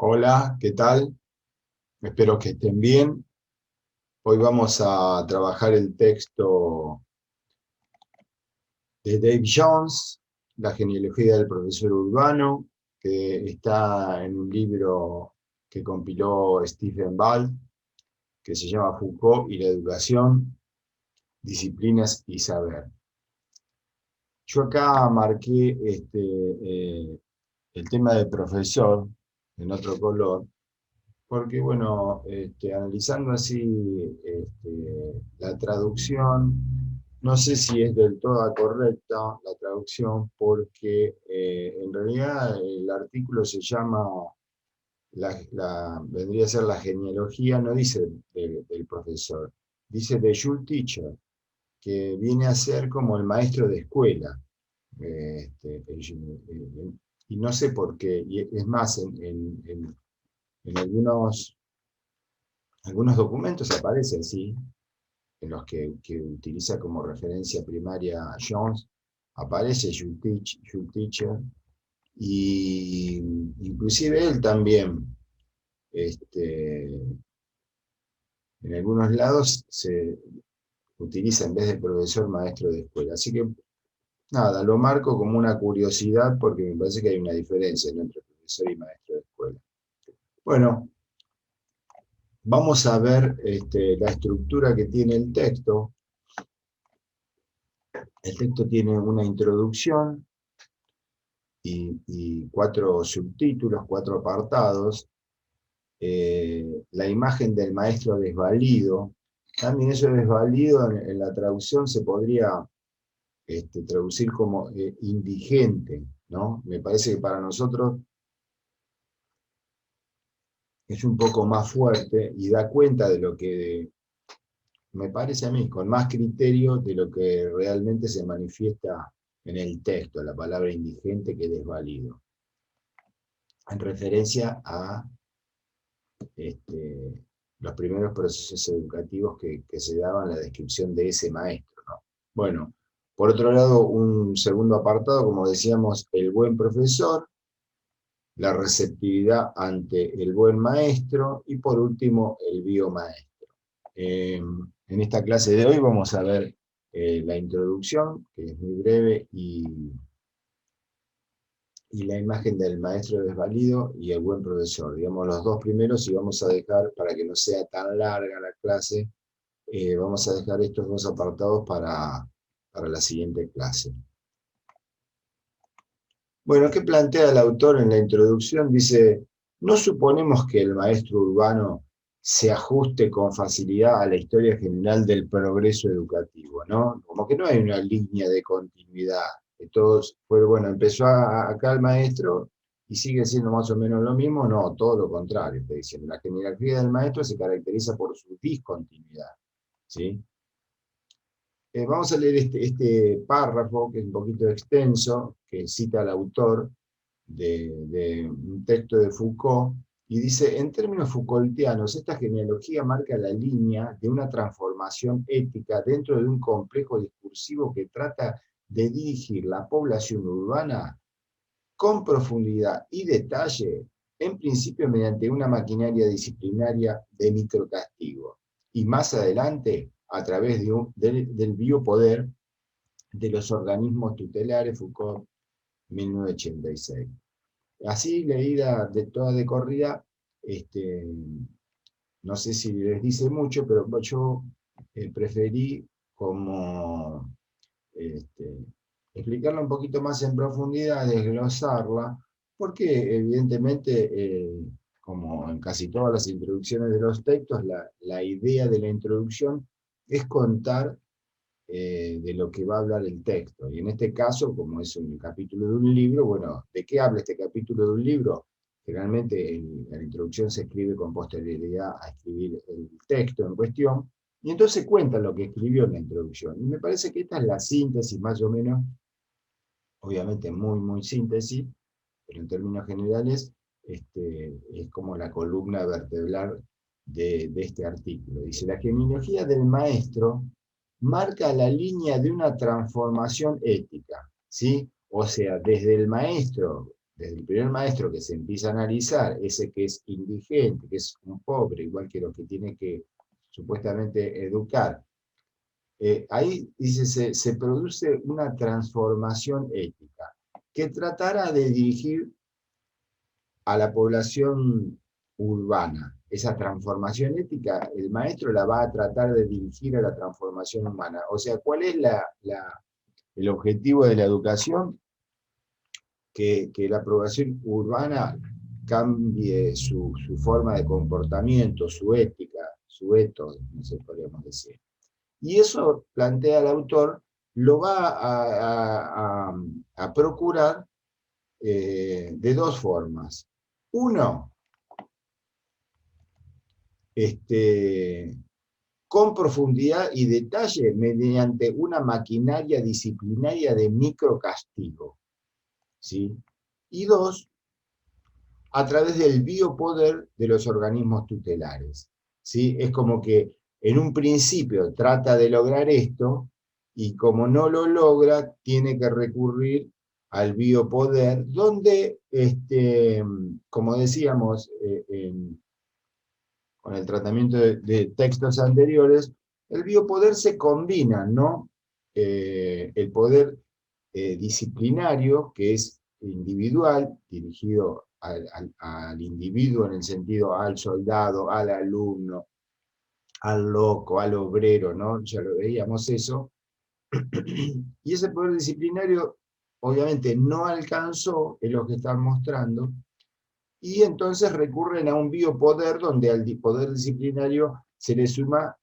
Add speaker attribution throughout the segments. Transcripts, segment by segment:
Speaker 1: Hola, ¿qué tal? Espero que estén bien. Hoy vamos a trabajar el texto de Dave Jones, La genealogía del profesor Urbano, que está en un libro que compiló Stephen Ball, que se llama Foucault y la educación, disciplinas y saber. Yo acá marqué el tema de profesor en otro color, porque, bueno, analizando así la traducción, no sé si es del todo correcta la traducción, porque en realidad el artículo se llama, vendría a ser la genealogía, no dice del profesor, dice de Schul Teacher, que viene a ser como el maestro de escuela. Y no sé por qué, y es más, en algunos documentos aparece así, en los que utiliza como referencia primaria a Jones, aparece Jules Teacher, y inclusive él también, este, en algunos lados se utiliza en vez de profesor, maestro de escuela. Así que nada, lo marco como una curiosidad porque me parece que hay una diferencia entre profesor y maestro de escuela. Bueno, vamos a ver la estructura que tiene el texto. El texto tiene una introducción y cuatro subtítulos, cuatro apartados. La imagen del maestro desvalido. También eso desvalido en la traducción se podría traducir como indigente, ¿no? Me parece que para nosotros es un poco más fuerte y da cuenta de lo que, me parece a mí, con más criterio de lo que realmente se manifiesta en el texto, la palabra indigente que desvalido, en referencia a los primeros procesos educativos que se daban, la descripción de ese maestro, ¿no? Bueno, por otro lado, un segundo apartado, como decíamos, el buen profesor, la receptividad ante el buen maestro y por último, el biomaestro. En esta clase de hoy vamos a ver la introducción, que es muy breve, y la imagen del maestro desvalido y el buen profesor, digamos los dos primeros, y vamos a dejar, para que no sea tan larga la clase, vamos a dejar estos dos apartados para la siguiente clase. Bueno, ¿qué plantea el autor en la introducción? Dice, no suponemos que el maestro urbano se ajuste con facilidad a la historia general del progreso educativo, ¿no? Como que no hay una línea de continuidad. Que todos, pues bueno, empezó acá el maestro y sigue siendo más o menos lo mismo. No, todo lo contrario. Está diciendo, la jerarquía del maestro se caracteriza por su discontinuidad, ¿sí? Vamos a leer este párrafo, que es un poquito extenso, que cita al autor de un texto de Foucault, y dice, en términos Foucaultianos, esta genealogía marca la línea de una transformación ética dentro de un complejo discursivo que trata de dirigir la población urbana con profundidad y detalle, en principio mediante una maquinaria disciplinaria de microcastigo, y más adelante a través del biopoder de los organismos tutelares, Foucault, 1986. Así leída de toda de corrida, no sé si les dice mucho, pero yo preferí como este, explicarla un poquito más en profundidad, desglosarla, porque evidentemente, como en casi todas las introducciones de los textos, la idea de la introducción es contar de lo que va a hablar el texto. Y en este caso, como es un capítulo de un libro, bueno, ¿de qué habla este capítulo de un libro? Generalmente en la introducción se escribe con posterioridad a escribir el texto en cuestión, y entonces cuenta lo que escribió en la introducción. Y me parece que esta es la síntesis más o menos, obviamente muy, muy síntesis, pero en términos generales es como la columna vertebral de este artículo. Dice, la genealogía del maestro marca la línea de una transformación ética, ¿sí? O sea, desde el maestro, desde el primer maestro que se empieza a analizar, ese que es indigente, que es un pobre, igual que los que tiene que supuestamente educar, ahí dice, se produce una transformación ética que tratará de dirigir a la población urbana. Esa transformación ética, el maestro la va a tratar de dirigir a la transformación humana. O sea, ¿cuál es el objetivo de la educación? Que la población urbana cambie su forma de comportamiento, su ética, su ethos, no sé, podríamos decir. Y eso, plantea el autor, lo va a procurar de dos formas. Uno, con profundidad y detalle mediante una maquinaria disciplinaria de microcastigo, ¿sí? Y dos, a través del biopoder de los organismos tutelares, ¿sí? Es como que en un principio trata de lograr esto y como no lo logra, tiene que recurrir al biopoder, donde, como decíamos con el tratamiento de textos anteriores, el biopoder se combina, ¿no? El poder disciplinario, que es individual, dirigido al individuo en el sentido al soldado, al alumno, al loco, al obrero, ¿no? Ya lo veíamos eso. Y ese poder disciplinario obviamente no alcanzó, es lo que están mostrando, y entonces recurren a un biopoder donde al poder disciplinario se le suma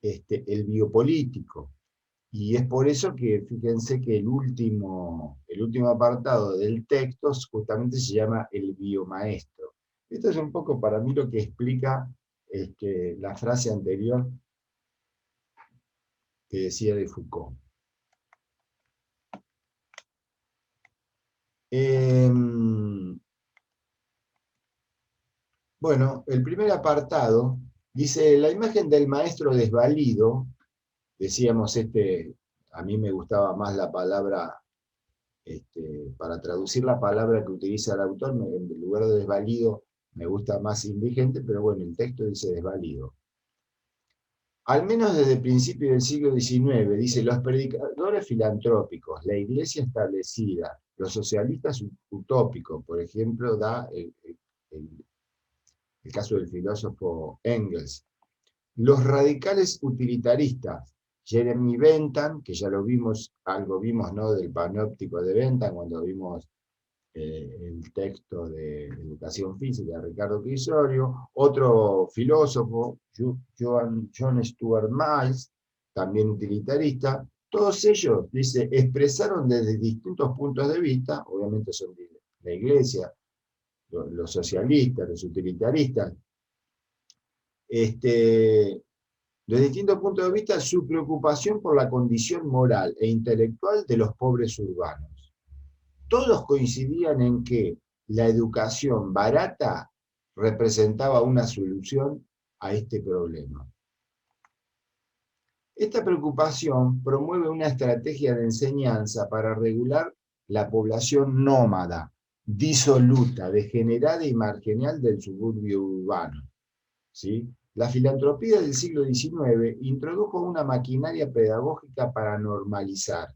Speaker 1: el biopolítico. Y es por eso que fíjense que el último apartado del texto justamente se llama el biomaestro. Esto es un poco para mí lo que explica la frase anterior que decía de Foucault. Bueno, el primer apartado dice, la imagen del maestro desvalido, decíamos a mí me gustaba más la palabra, para traducir la palabra que utiliza el autor, en lugar de desvalido me gusta más indigente, pero bueno, el texto dice desvalido. Al menos desde el principio del siglo XIX, dice, los predicadores filantrópicos, la iglesia establecida, los socialistas utópicos, por ejemplo, da el caso del filósofo Engels, los radicales utilitaristas, Jeremy Bentham, que ya lo vimos, algo vimos, ¿no?, del panóptico de Bentham cuando vimos el texto de Educación Física de Ricardo Crisorio, otro filósofo, John Stuart Mill, también utilitarista, todos ellos, dice, expresaron desde distintos puntos de vista, obviamente son de la iglesia, los socialistas, los utilitaristas, desde distintos puntos de vista, su preocupación por la condición moral e intelectual de los pobres urbanos. Todos coincidían en que la educación barata representaba una solución a este problema. Esta preocupación promueve una estrategia de enseñanza para regular la población nómada, disoluta, degenerada y marginal del suburbio urbano, ¿sí? La filantropía del siglo XIX introdujo una maquinaria pedagógica para normalizar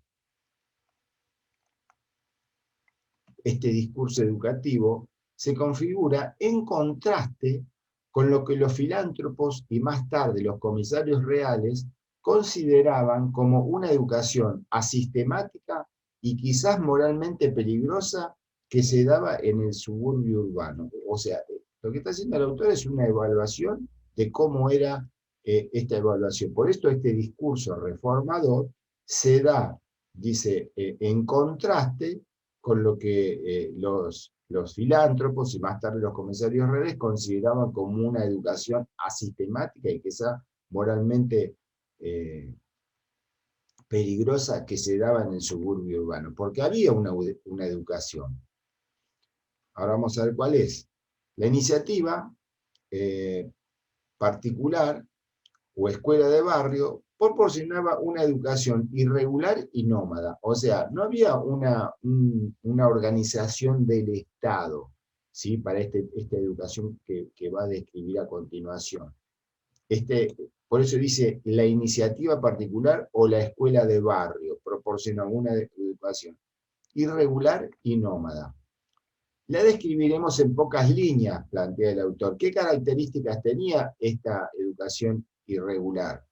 Speaker 1: este discurso educativo, se configura en contraste con lo que los filántropos y más tarde los comisarios reales consideraban como una educación asistemática y quizás moralmente peligrosa que se daba en el suburbio urbano. O sea, lo que está haciendo el autor es una evaluación de cómo era esta evaluación. Por esto este discurso reformador se da, dice, en contraste con lo que los filántropos y más tarde los comisarios reales consideraban como una educación asistemática y quizá moralmente peligrosa que se daba en el suburbio urbano, porque había una educación. Ahora vamos a ver cuál es. La iniciativa particular o escuela de barrio proporcionaba una educación irregular y nómada. O sea, no había una organización del Estado, ¿sí? Para esta educación que va a describir a continuación. Por eso dice la iniciativa particular o la escuela de barrio proporciona una educación irregular y nómada. La describiremos en pocas líneas, plantea el autor. ¿Qué características tenía esta educación irregular?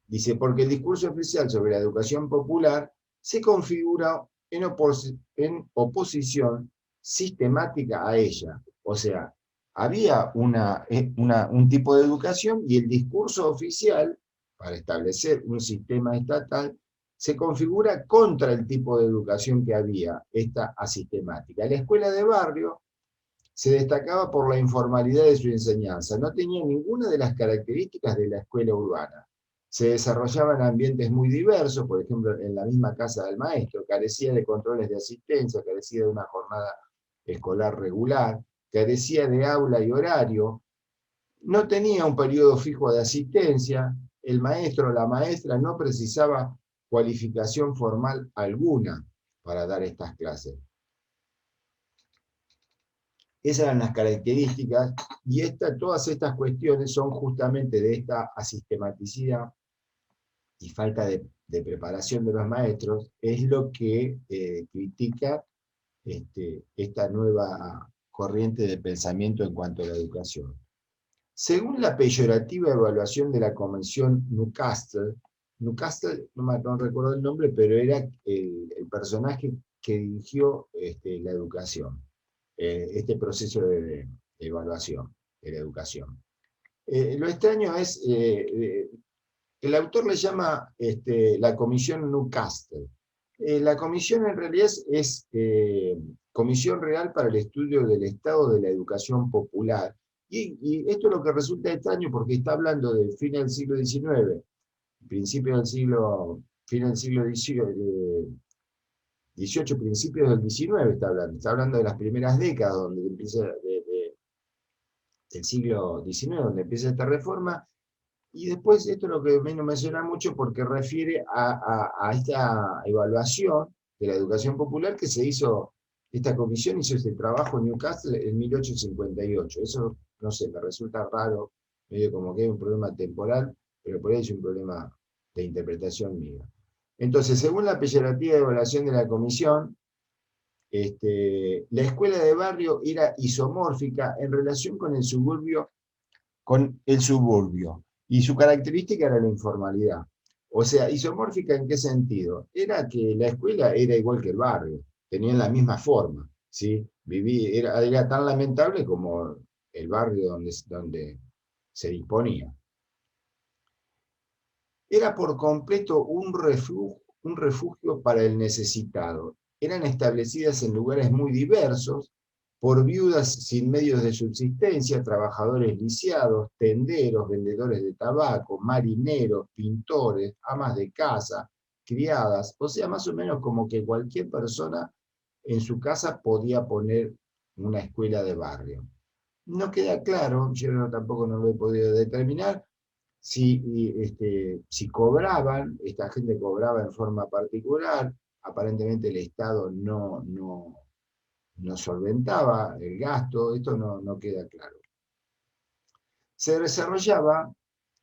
Speaker 1: Dice, porque el discurso oficial sobre la educación popular se configura en oposición sistemática a ella. O sea, había un tipo de educación y el discurso oficial, para establecer un sistema estatal, se configura contra el tipo de educación que había, esta asistemática. La escuela de barrio se destacaba por la informalidad de su enseñanza, no tenía ninguna de las características de la escuela urbana. Se desarrollaba en ambientes muy diversos, por ejemplo, en la misma casa del maestro, carecía de controles de asistencia, carecía de una jornada escolar regular, carecía de aula y horario, no tenía un periodo fijo de asistencia, el maestro o la maestra no precisaba cualificación formal alguna para dar estas clases. Esas eran las características y todas estas cuestiones son justamente de esta asistematicidad y falta de preparación de los maestros, es lo que critica esta nueva corriente de pensamiento en cuanto a la educación. Según la peyorativa evaluación de la Convención Newcastle, no recuerdo el nombre, pero era el personaje que dirigió la educación, este proceso de evaluación de la educación. Lo extraño es, el autor le llama la Comisión Newcastle. La comisión en realidad es Comisión Real para el Estudio del Estado de la Educación Popular. Y esto es lo que resulta extraño porque está hablando del fin del siglo XIX, principio del siglo, fin del siglo XVIII, principios del XIX está hablando de las primeras décadas donde empieza del siglo XIX, donde empieza esta reforma. Y después, esto es lo que menos menciona mucho porque refiere a esta evaluación de la educación popular que se hizo, esta comisión hizo este trabajo en Newcastle en 1858. Eso, no sé, me resulta raro, medio como que hay un problema temporal, pero por ahí es un problema de interpretación mía. Entonces, según la peyorativa evaluación de la comisión, la escuela de barrio era isomórfica en relación con el suburbio, y su característica era la informalidad. O sea, isomórfica ¿en qué sentido? Era que la escuela era igual que el barrio, tenían la misma forma, ¿sí? Era tan lamentable como el barrio donde se disponía. Era por completo un refugio para el necesitado. Eran establecidas en lugares muy diversos, por viudas sin medios de subsistencia, trabajadores lisiados, tenderos, vendedores de tabaco, marineros, pintores, amas de casa, criadas, o sea, más o menos como que cualquier persona en su casa podía poner una escuela de barrio. No queda claro, yo tampoco no lo he podido determinar, si cobraban, esta gente cobraba en forma particular, aparentemente el Estado no solventaba el gasto, esto no queda claro. Se desarrollaba,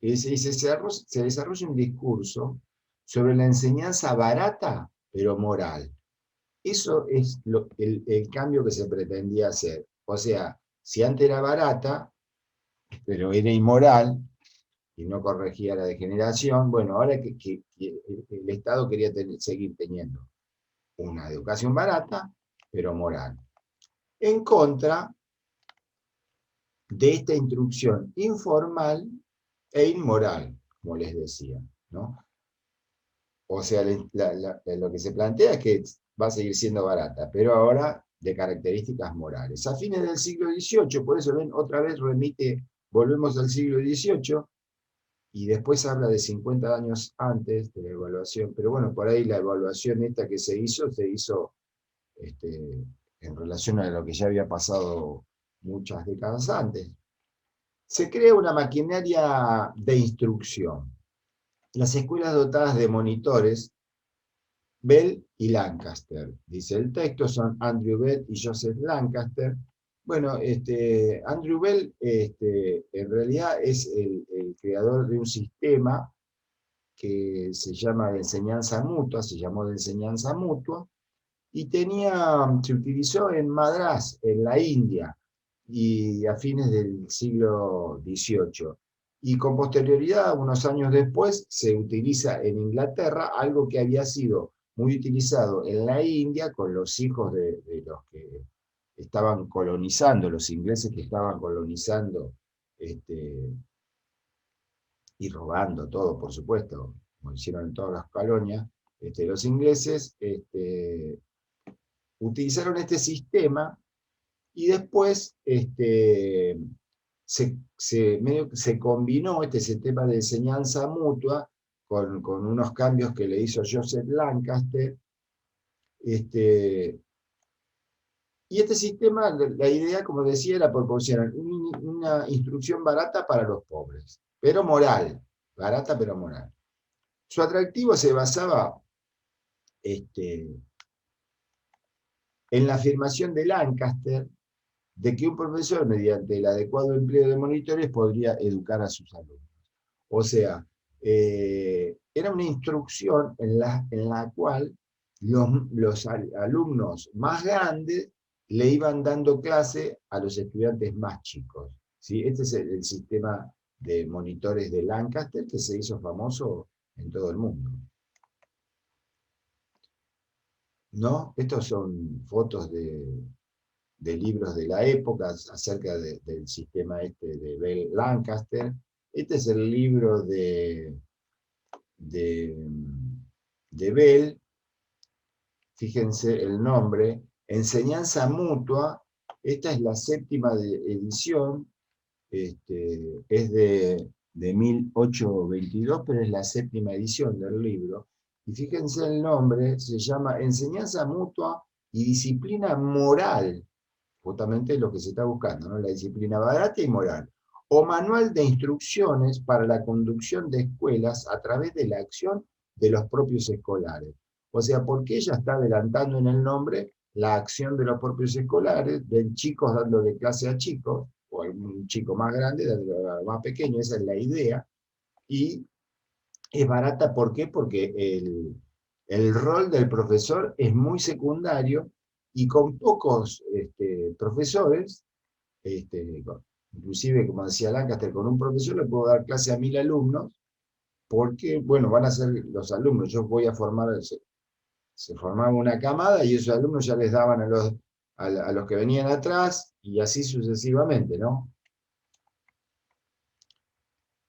Speaker 1: se desarrolla un discurso sobre la enseñanza barata, pero moral. Eso es el cambio que se pretendía hacer. O sea, si antes era barata, pero era inmoral, y no corregía la degeneración, bueno, ahora que el Estado quería seguir teniendo una educación barata, pero moral. En contra de esta instrucción informal e inmoral, como les decía, ¿no? O sea, lo que se plantea es que va a seguir siendo barata, pero ahora de características morales. A fines del siglo XVIII, por eso ven, otra vez volvemos al siglo XVIII, y después habla de 50 años antes de la evaluación, pero bueno, por ahí la evaluación esta que se hizo en relación a lo que ya había pasado muchas décadas antes. Se crea una maquinaria de instrucción. Las escuelas dotadas de monitores, Bell y Lancaster. Dice el texto, son Andrew Bell y Joseph Lancaster. Bueno, Andrew Bell en realidad es el creador de un sistema que se llama de enseñanza mutua, se llamó de enseñanza mutua, y se utilizó en Madrás, en la India, y a fines del siglo XVIII. Y con posterioridad, unos años después, se utiliza en Inglaterra, algo que había sido muy utilizado en la India con los hijos de los que estaban colonizando, los ingleses que estaban colonizando y robando todo, por supuesto, como hicieron en todas las colonias. Los ingleses utilizaron este sistema y después medio que se combinó este sistema de enseñanza mutua con unos cambios que le hizo Joseph Lancaster. Y este sistema, la idea, como decía, era proporcionar una instrucción barata para los pobres, pero moral, barata pero moral. Su atractivo se basaba en la afirmación de Lancaster de que un profesor, mediante el adecuado empleo de monitores, podría educar a sus alumnos. O sea, era una instrucción en la cual los alumnos más grandes le iban dando clase a los estudiantes más chicos. ¿Sí? Este es el sistema de monitores de Lancaster que se hizo famoso en todo el mundo. ¿No? Estos son fotos de libros de la época acerca del sistema de Bell Lancaster. Este es el libro de, de Bell, fíjense el nombre, Enseñanza Mutua. Esta es la séptima edición, es de 1822, pero es la séptima edición del libro. Y fíjense el nombre, se llama Enseñanza Mutua y Disciplina Moral, justamente lo que se está buscando, ¿no? La disciplina barata y moral. O manual de instrucciones para la conducción de escuelas a través de la acción de los propios escolares. O sea, porque ella está adelantando en el nombre la acción de los propios escolares, de chicos dándole clase a chicos, o algún chico más grande dándole a más pequeño, esa es la idea. Y es barata, ¿por qué? Porque el rol del profesor es muy secundario y con pocos profesores, inclusive como decía Lancaster, con un profesor le puedo dar clase a 1000 alumnos, porque, bueno, van a ser los alumnos, yo voy a formar, se formaba una camada y esos alumnos ya les daban a los que venían atrás y así sucesivamente, ¿no?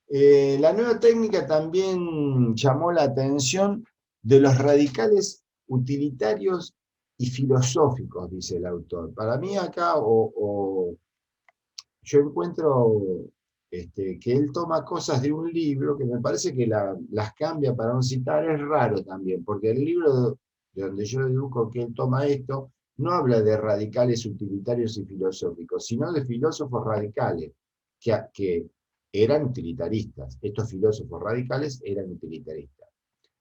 Speaker 1: La nueva técnica también llamó la atención de los radicales utilitarios y filosóficos, dice el autor. Para mí acá, yo encuentro que él toma cosas de un libro que me parece que las cambia para no citar, es raro también, porque el libro de donde yo deduzco que él toma esto, no habla de radicales utilitarios y filosóficos, sino de filósofos radicales, que eran utilitaristas. Estos filósofos radicales eran utilitaristas.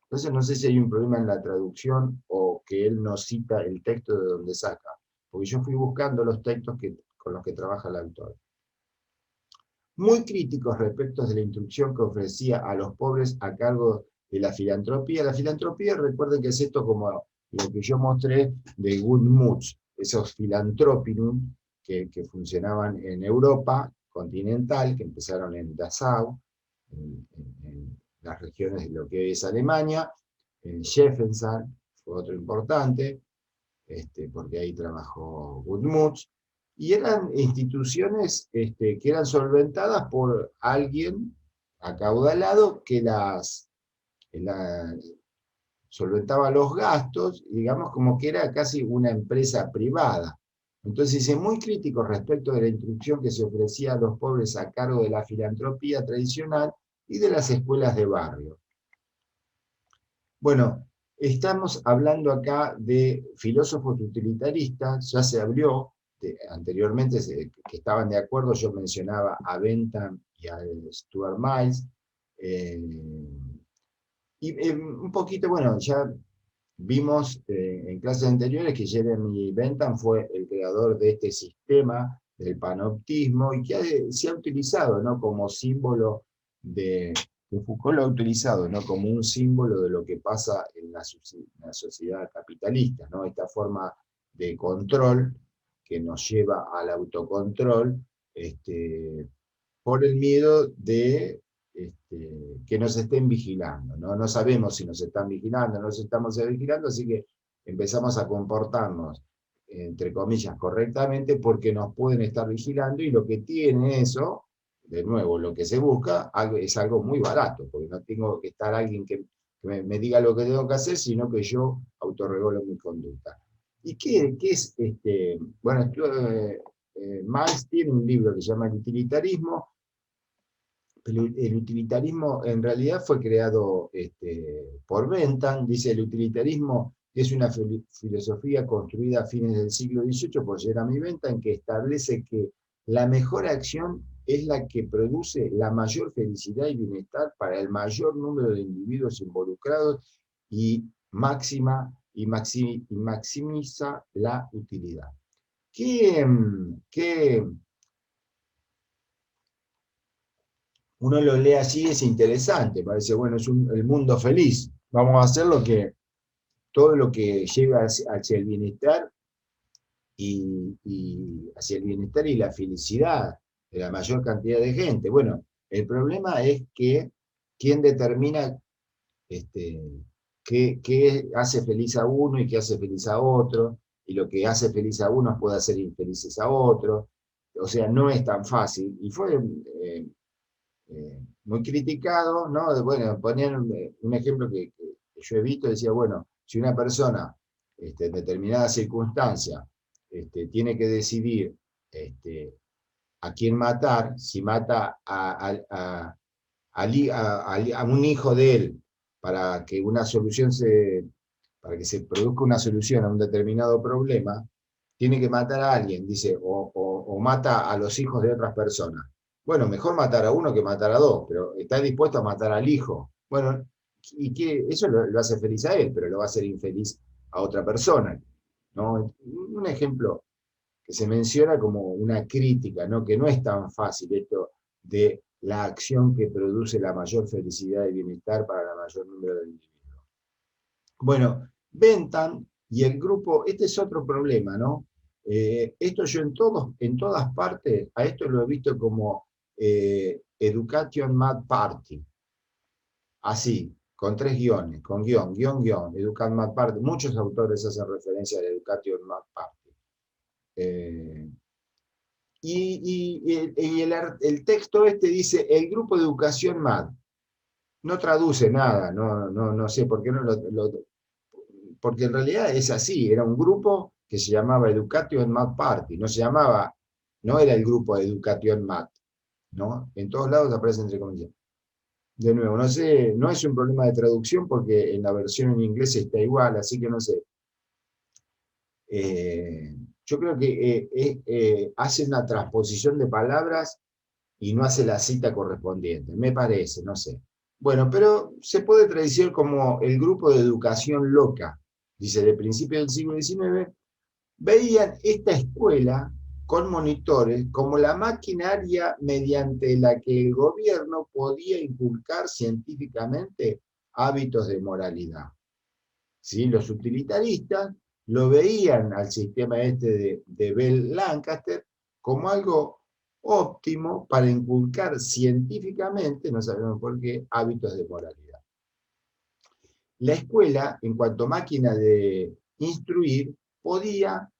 Speaker 1: Entonces no sé si hay un problema en la traducción o que él no cita el texto de donde saca, porque yo fui buscando los textos con los que trabaja el autor. Muy críticos respecto de la instrucción que ofrecía a los pobres a cargo de la filantropía. La filantropía, recuerden que es esto como lo que yo mostré de Guttmuth, esos filantropinum que funcionaban en Europa continental, que empezaron en Dachau, en las regiones de lo que hoy es Alemania, en Scheffenthal fue otro importante, porque ahí trabajó Guttmuth, y eran instituciones que eran solventadas por alguien acaudalado que solventaba los gastos, digamos como que era casi una empresa privada. Entonces dice, muy crítico respecto de la instrucción que se ofrecía a los pobres a cargo de la filantropía tradicional y de las escuelas de barrio. Bueno, estamos hablando acá de filósofos utilitaristas, ya se abrió anteriormente que estaban de acuerdo, yo mencionaba a Bentham y a Stuart Miles, eh, y un poquito, bueno, ya vimos en clases anteriores que Jeremy Bentham fue el creador de este sistema del panoptismo y que se ha utilizado, ¿no?, como símbolo que Foucault lo ha utilizado, ¿no?, como un símbolo de lo que pasa en la sociedad capitalista, ¿no?, esta forma de control que nos lleva al autocontrol, por el miedo de que nos estén vigilando, ¿no? No sabemos si nos están vigilando, no nos estamos vigilando, así que empezamos a comportarnos, entre comillas, correctamente porque nos pueden estar vigilando, y lo que tiene eso, de nuevo, lo que se busca es algo muy barato, porque no tengo que estar alguien que me diga lo que tengo que hacer, sino que yo autorregulo mi conducta. ¿Y qué es bueno, Marx tiene un libro que se llama El utilitarismo. El utilitarismo en realidad fue creado por Bentham. Dice: el utilitarismo es una filosofía construida a fines del siglo XVIII por Jeremy Bentham, que establece que la mejor acción es la que produce la mayor felicidad y bienestar para el mayor número de individuos involucrados y maximiza la utilidad. ¿Qué Uno lo lee así, es interesante, parece, bueno, es el mundo feliz, vamos a hacer todo lo que lleva hacia el bienestar y hacia el bienestar y la felicidad de la mayor cantidad de gente. Bueno, el problema es que quién determina este, qué hace feliz a uno y qué hace feliz a otro, y lo que hace feliz a uno puede hacer infelices a otros. O sea, no es tan fácil. Y fue muy criticado, ¿no? Bueno, ponían un ejemplo que yo he visto, decía, bueno, si una persona en determinada circunstancia tiene que decidir este, a quién matar, si mata a un hijo de él para que para que se produzca una solución a un determinado problema, tiene que matar a alguien, dice, o mata a los hijos de otras personas. Bueno, mejor matar a uno que matar a dos, pero está dispuesto a matar al hijo. Bueno, y que eso lo hace feliz a él, pero lo va a hacer infeliz a otra persona, ¿no? Un ejemplo que se menciona como una crítica, ¿no?, que no es tan fácil esto de la acción que produce la mayor felicidad y bienestar para el mayor número de individuos. Bueno, Bentham y el grupo, este es otro problema, ¿no? Esto yo en todas partes, a esto lo he visto como Education Mad Party, así, con 3 guiones, con guión, Education Mad Party. Muchos autores hacen referencia a la Education Mad Party. El texto dice: el grupo de educación MAD. No traduce nada, no sé por qué porque en realidad es así, era un grupo que se llamaba Education Mad Party, no era el grupo de Education Mad, ¿no? En todos lados aparece entre comillas. De nuevo, no sé, no es un problema de traducción porque en la versión en inglés está igual, así que no sé. Yo creo que hace una transposición de palabras y no hace la cita correspondiente, me parece, no sé. Bueno, pero se puede traducir como el grupo de educación loca, dice, de principios del siglo XIX, veían esta escuela con monitores como la maquinaria mediante la que el gobierno podía inculcar científicamente hábitos de moralidad. ¿Sí? Los utilitaristas lo veían al sistema de Bell Lancaster como algo óptimo para inculcar científicamente, no sabemos por qué, hábitos de moralidad. La escuela, en cuanto máquina de instruir, podía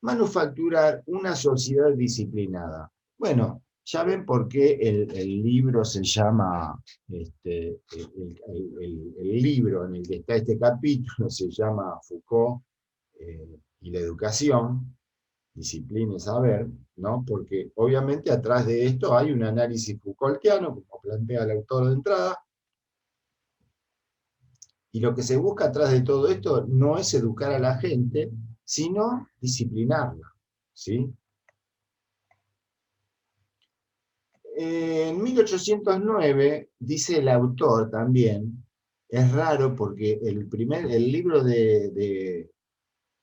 Speaker 1: manufacturar una sociedad disciplinada. Bueno, ya ven por qué el libro se llama, el libro en el que está este capítulo se llama Foucault y la educación, disciplina y saber, ¿no? Porque obviamente atrás de esto hay un análisis Foucaultiano, como plantea el autor de entrada, y lo que se busca atrás de todo esto no es educar a la gente, sino disciplinarla. ¿sí? En 1809, dice el autor también, es raro porque el libro de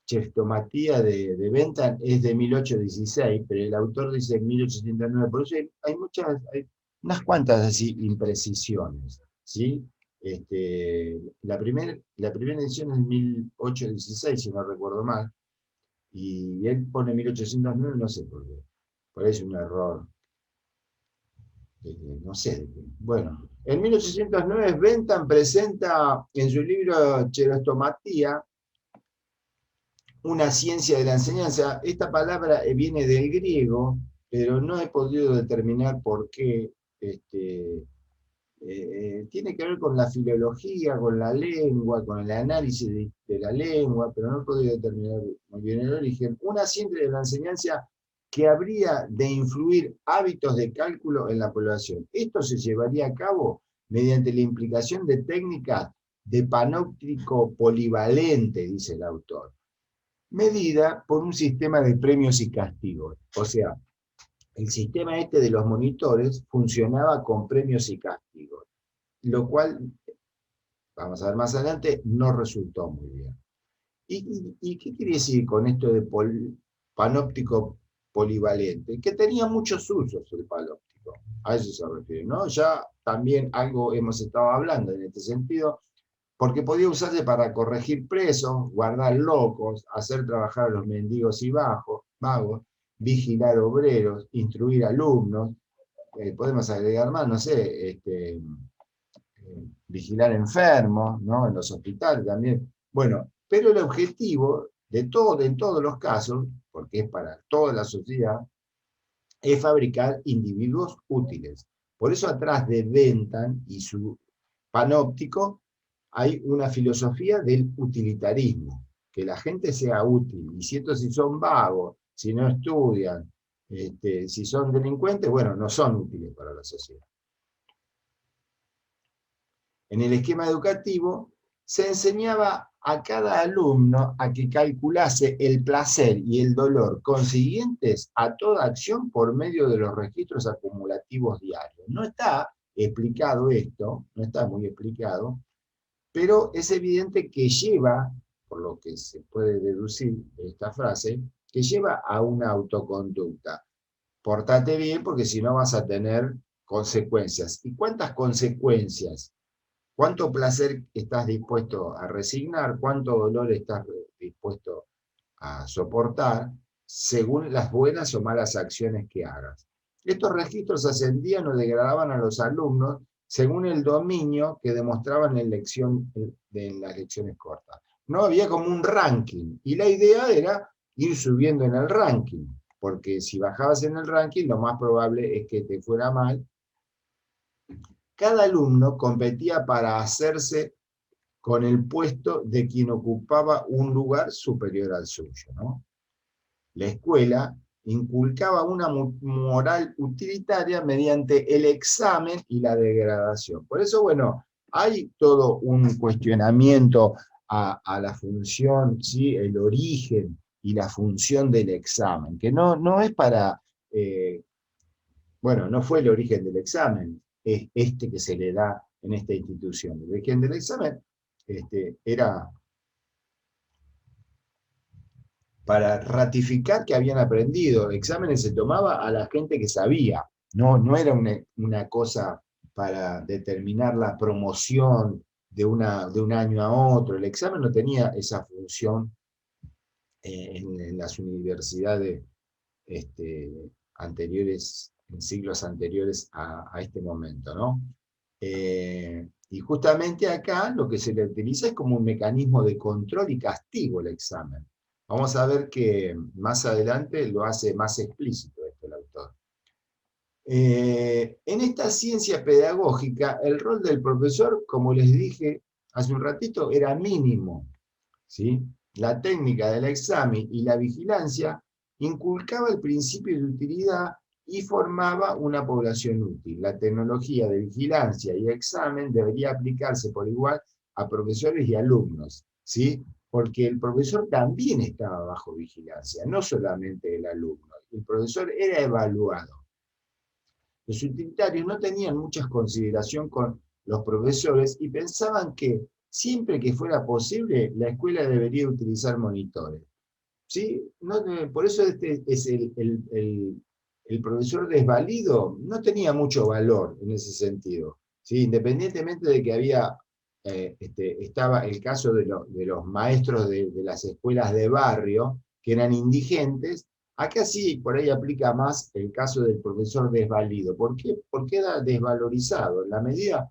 Speaker 1: Cheftomatía de Bentham es de 1816, pero el autor dice 1809, por eso hay unas cuantas así imprecisiones, ¿sí? La primera edición es de 1816, si no recuerdo mal, y él pone 1809, no sé por qué, por ahí es un error, no sé. Bueno, en 1809 Bentham presenta en su libro Cheftomatía una ciencia de la enseñanza. Esta palabra viene del griego, pero no he podido determinar por qué. Tiene que ver con la filología, con la lengua, con el análisis de la lengua, pero no he podido determinar muy bien el origen. Una ciencia de la enseñanza que habría de influir hábitos de cálculo en la población. Esto se llevaría a cabo mediante la implicación de técnicas de panóptico polivalente, dice el autor, medida por un sistema de premios y castigos. O sea, el sistema este de los monitores funcionaba con premios y castigos, lo cual, vamos a ver más adelante, no resultó muy bien. ¿Y qué quiere decir con esto de panóptico polivalente? Que tenía muchos usos el panóptico, a eso se refiere, ¿no? Ya también algo hemos estado hablando en este sentido, porque podía usarse para corregir presos, guardar locos, hacer trabajar a los mendigos y vagos, vigilar obreros, instruir alumnos, podemos agregar más, no sé, vigilar enfermos, ¿no? En los hospitales también. Bueno, pero el objetivo de todo, en todos los casos, porque es para toda la sociedad, es fabricar individuos útiles. Por eso atrás de Bentham y su panóptico hay una filosofía del utilitarismo, que la gente sea útil, y si son vagos, si no estudian, si son delincuentes, bueno, no son útiles para la sociedad. En el esquema educativo se enseñaba a cada alumno a que calculase el placer y el dolor consiguientes a toda acción por medio de los registros acumulativos diarios. No está explicado esto, no está muy explicado, pero es evidente que lleva, por lo que se puede deducir de esta frase, que lleva a una autoconducta. Portate bien porque si no vas a tener consecuencias. ¿Y cuántas consecuencias? ¿Cuánto placer estás dispuesto a resignar? ¿Cuánto dolor estás dispuesto a soportar según las buenas o malas acciones que hagas? Estos registros ascendían o degradaban a los alumnos según el dominio que demostraban en las lecciones cortas. No había como un ranking, y la idea era ir subiendo en el ranking, porque si bajabas en el ranking, lo más probable es que te fuera mal. Cada alumno competía para hacerse con el puesto de quien ocupaba un lugar superior al suyo, ¿no? La escuela inculcaba una moral utilitaria mediante el examen y la degradación. Por eso, bueno, hay todo un cuestionamiento a la función, ¿sí? El origen y la función del examen, que no es para, bueno, no fue el origen del examen, es este que se le da en esta institución. El origen del examen era para ratificar que habían aprendido. Exámenes se tomaba a la gente que sabía, no era una cosa para determinar la promoción de un año a otro. El examen no tenía esa función en las universidades anteriores, en siglos anteriores a este momento, ¿no? Y justamente acá lo que se le utiliza es como un mecanismo de control y castigo el examen. Vamos a ver que más adelante lo hace más explícito esto el autor. En esta ciencia pedagógica, el rol del profesor, como les dije hace un ratito, era mínimo, ¿sí? La técnica del examen y la vigilancia inculcaba el principio de utilidad y formaba una población útil. La tecnología de vigilancia y examen debería aplicarse por igual a profesores y alumnos, ¿sí? porque el profesor también estaba bajo vigilancia, no solamente el alumno. El profesor era evaluado. Los utilitarios no tenían mucha consideración con los profesores y pensaban que siempre que fuera posible, la escuela debería utilizar monitores. ¿Sí? No, por eso este es el profesor desvalido, no tenía mucho valor en ese sentido. ¿Sí? Independientemente de que había, estaba el caso de los maestros de las escuelas de barrio, que eran indigentes, acá sí, por ahí aplica más el caso del profesor desvalido. ¿Por qué? Porque era desvalorizado. En la medida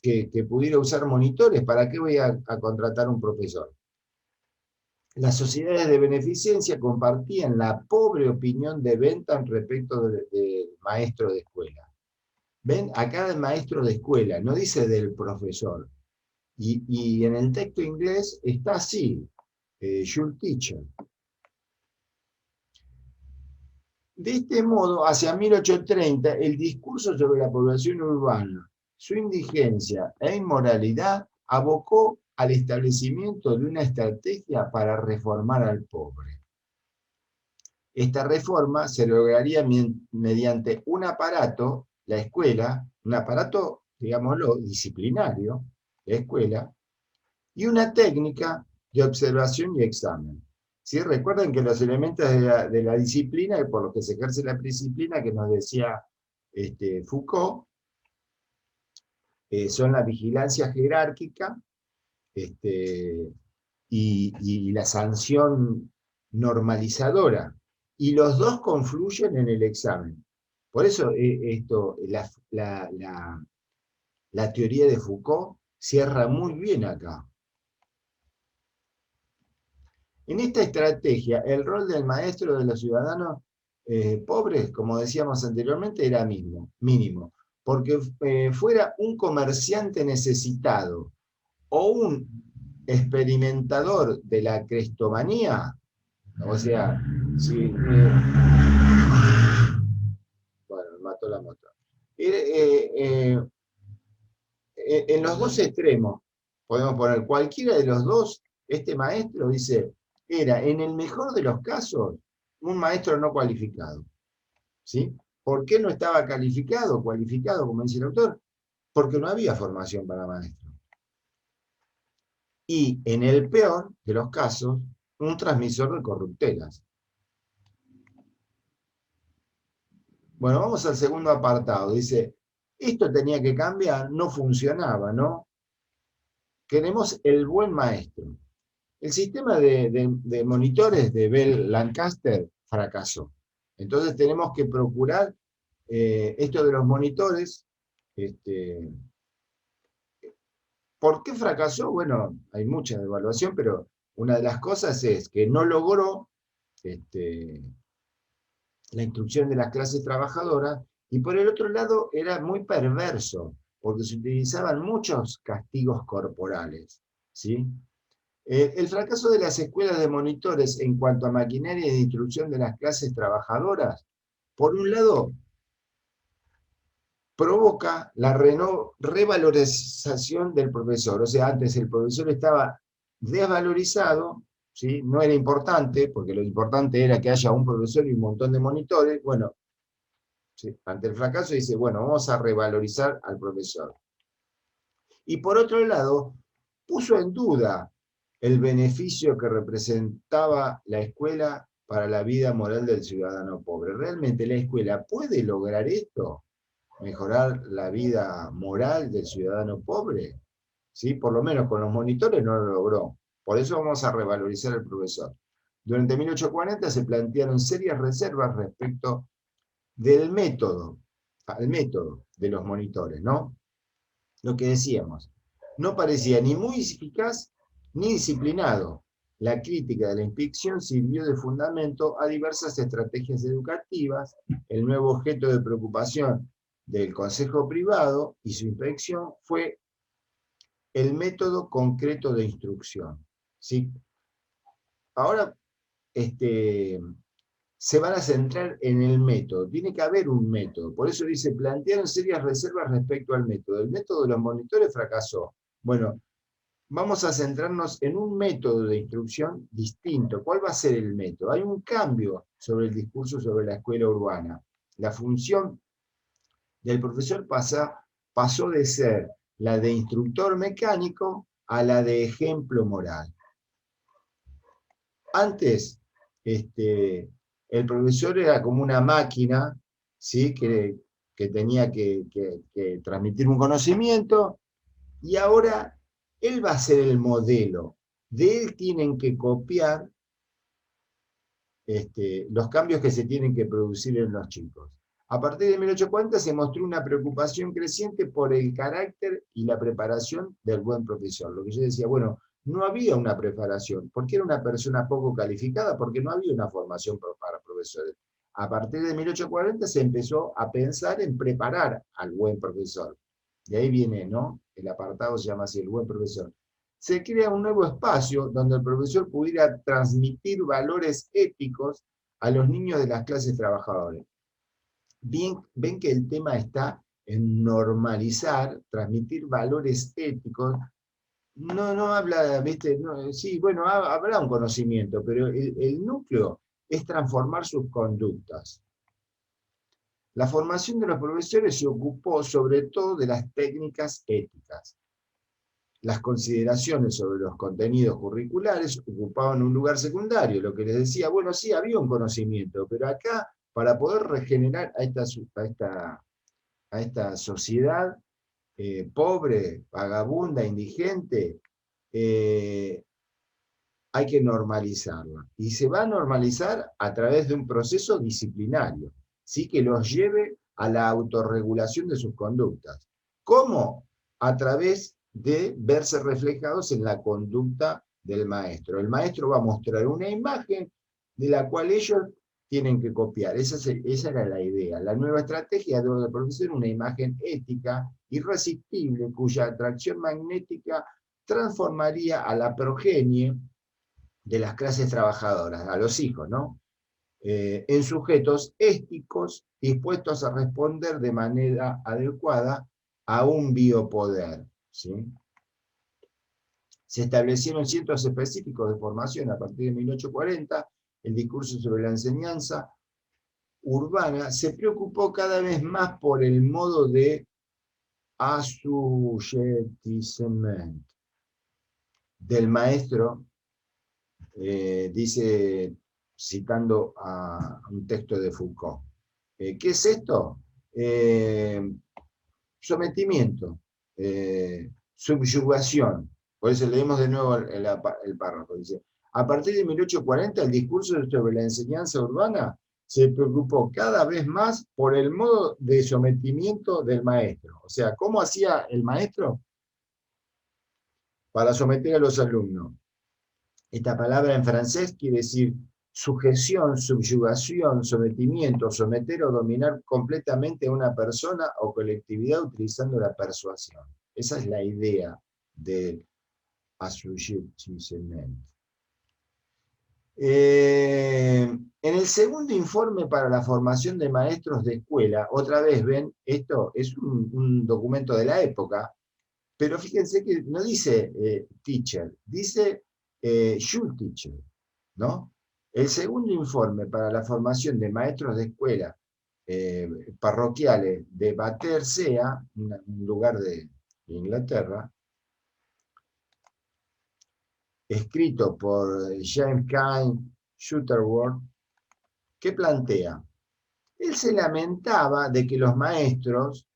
Speaker 1: que pudiera usar monitores, ¿para qué voy a contratar un profesor? Las sociedades de beneficencia compartían la pobre opinión de Bentham respecto del maestro de escuela. Ven, acá el maestro de escuela, no dice del profesor. Y en el texto inglés está así, your teacher. De este modo, hacia 1830, el discurso sobre la población urbana, su indigencia e inmoralidad abocó al establecimiento de una estrategia para reformar al pobre. Esta reforma se lograría mediante un aparato, la escuela, un aparato, digámoslo, disciplinario, la escuela, y una técnica de observación y examen. ¿Sí? Recuerden que los elementos de la disciplina, por los que se ejerce la disciplina, que nos decía Foucault, son la vigilancia jerárquica y la sanción normalizadora. Y los dos confluyen en el examen. Por eso la teoría de Foucault cierra muy bien acá. En esta estrategia, el rol del maestro de los ciudadanos pobres, como decíamos anteriormente, era mínimo, porque fuera un comerciante necesitado o un experimentador de la crestomanía, o sea, si, bueno, mató la moto. En los dos extremos, podemos poner cualquiera de los dos, este maestro dice, era en el mejor de los casos un maestro no cualificado. ¿Sí? ¿Por qué no estaba cualificado, como dice el autor? Porque no había formación para maestro. Y en el peor de los casos, un transmisor de corruptelas. Bueno, vamos al segundo apartado. Dice, esto tenía que cambiar, no funcionaba, ¿no? Queremos el buen maestro. El sistema de monitores de Bell Lancaster fracasó. Entonces tenemos que procurar esto de los monitores. ¿Por qué fracasó? Bueno, hay mucha evaluación, pero una de las cosas es que no logró la instrucción de las clases trabajadoras, y por el otro lado era muy perverso, porque se utilizaban muchos castigos corporales. ¿Sí? El fracaso de las escuelas de monitores en cuanto a maquinaria de instrucción de las clases trabajadoras, por un lado, provoca la revalorización del profesor. O sea, antes el profesor estaba desvalorizado, ¿sí? No era importante, porque lo importante era que haya un profesor y un montón de monitores. Bueno, ¿sí? Ante el fracaso dice, bueno, vamos a revalorizar al profesor. Y por otro lado, puso en duda el beneficio que representaba la escuela para la vida moral del ciudadano pobre. ¿Realmente la escuela puede lograr esto? ¿Mejorar la vida moral del ciudadano pobre? ¿Sí? Por lo menos con los monitores no lo logró. Por eso vamos a revalorizar al profesor. Durante 1840 se plantearon serias reservas respecto del método, al método de los monitores, ¿no? Lo que decíamos, no parecía ni muy eficaz ni disciplinado. La crítica de la inspección sirvió de fundamento a diversas estrategias educativas. El nuevo objeto de preocupación del Consejo Privado y su inspección fue el método concreto de instrucción. ¿Sí? Ahora se van a centrar en el método. Tiene que haber un método. Por eso dice, plantearon serias reservas respecto al método. El método de los monitores fracasó. Bueno, vamos a centrarnos en un método de instrucción distinto. ¿Cuál va a ser el método? Hay un cambio sobre el discurso sobre la escuela urbana. La función del profesor pasó de ser la de instructor mecánico a la de ejemplo moral. Antes, el profesor era como una máquina, ¿sí? que tenía que transmitir un conocimiento, y ahora él va a ser el modelo. De él tienen que copiar los cambios que se tienen que producir en los chicos. A partir de 1840 se mostró una preocupación creciente por el carácter y la preparación del buen profesor. Lo que yo decía, bueno, no había una preparación, porque era una persona poco calificada, porque no había una formación para profesores. A partir de 1840 se empezó a pensar en preparar al buen profesor. De ahí viene, ¿no? El apartado se llama así, el buen profesor. Se crea un nuevo espacio donde el profesor pudiera transmitir valores éticos a los niños de las clases trabajadoras. Bien, ven que el tema está en normalizar, transmitir valores éticos. No habla, ¿viste? No, sí, bueno, habrá un conocimiento, pero el núcleo es transformar sus conductas. La formación de los profesores se ocupó sobre todo de las técnicas éticas. Las consideraciones sobre los contenidos curriculares ocupaban un lugar secundario, lo que les decía, bueno, sí, había un conocimiento, pero acá, para poder regenerar a esta sociedad pobre, vagabunda, indigente, hay que normalizarla. Y se va a normalizar a través de un proceso disciplinario, ¿sí? Que los lleve a la autorregulación de sus conductas. ¿Cómo? A través de verse reflejados en la conducta del maestro. El maestro va a mostrar una imagen de la cual ellos tienen que copiar. Esa era la idea. La nueva estrategia de producir una imagen ética irresistible cuya atracción magnética transformaría a la progenie de las clases trabajadoras, a los hijos, ¿no? En sujetos éticos dispuestos a responder de manera adecuada a un biopoder, ¿sí? Se establecieron centros específicos de formación a partir de 1840, el discurso sobre la enseñanza urbana se preocupó cada vez más por el modo de assujettissement del maestro, dice, citando a un texto de Foucault. ¿Qué es esto? Sometimiento, subyugación. Por eso leemos de nuevo el párrafo. Dice, a partir de 1840, el discurso sobre la enseñanza urbana se preocupó cada vez más por el modo de sometimiento del maestro. O sea, ¿cómo hacía el maestro para someter a los alumnos? Esta palabra en francés quiere decir sujeción, subyugación, sometimiento, someter o dominar completamente a una persona o colectividad utilizando la persuasión. Esa es la idea del assujettissement. En el segundo informe para la formación de maestros de escuela, otra vez ven, esto es un documento de la época, pero fíjense que no dice teacher, dice Schulteacher, ¿no? El segundo informe para la formación de maestros de escuela parroquiales de Battersea, un lugar de Inglaterra, escrito por James Cain Shuttleworth, que plantea, él se lamentaba de que los maestros